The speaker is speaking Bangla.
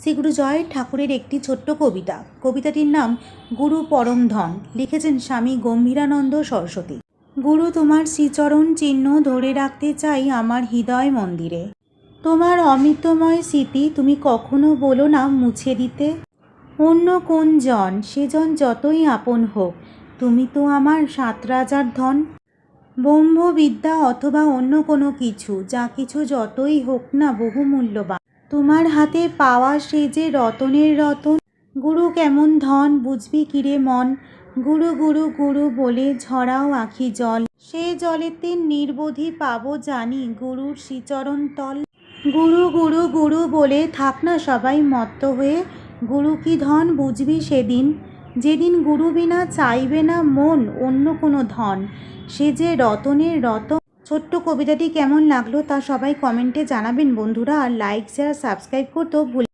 শ্রী গুরু জয় ঠাকুরের একটি ছোট্ট কবিতা। কবিতাটির নাম গুরু পরম ধন। লিখেছেন স্বামী গম্ভীরানন্দ সরস্বতী। গুরু, তোমার শ্রীচরণ চিহ্ন ধরে রাখতে চাই আমার হৃদয় মন্দিরে। তোমার অমৃতময় স্মৃতি তুমি কখনো বলো না মুছে দিতে। অন্য কোন জন, সে জন যতই আপন হোক, তুমি তো আমার 7 রাজার ধন। ব্রহ্মবিদ্যা অথবা অন্য কোনো কিছু, যা কিছু যতই হোক না বহু মূল্যবান, তোমার হাতে পাওয়া সে যে রতনের রতন। গুরু কেমন ধন বুঝবি কিরে মন, গুরু গুরু গুরু বলে ঝরাও আখি জল, সে জলেতে নির্বোধি পাবো জানি গুরুর শ্রীচরণ তল। গুরু গুরু গুরু বলে থাক না সবাই মত্ত হয়ে, গুরু কি ধন বুঝবি সেদিন, যেদিন গুরু বিনা চাইবে না মন অন্য কোনো ধন, সে যে রতনের রতন। ছোট্ট কবিতাটি কেমন লাগলো তা সবাই কমেন্টে জানাবেন বন্ধুরা, আর লাইক শেয়ার সাবস্ক্রাইব করতেও ভুল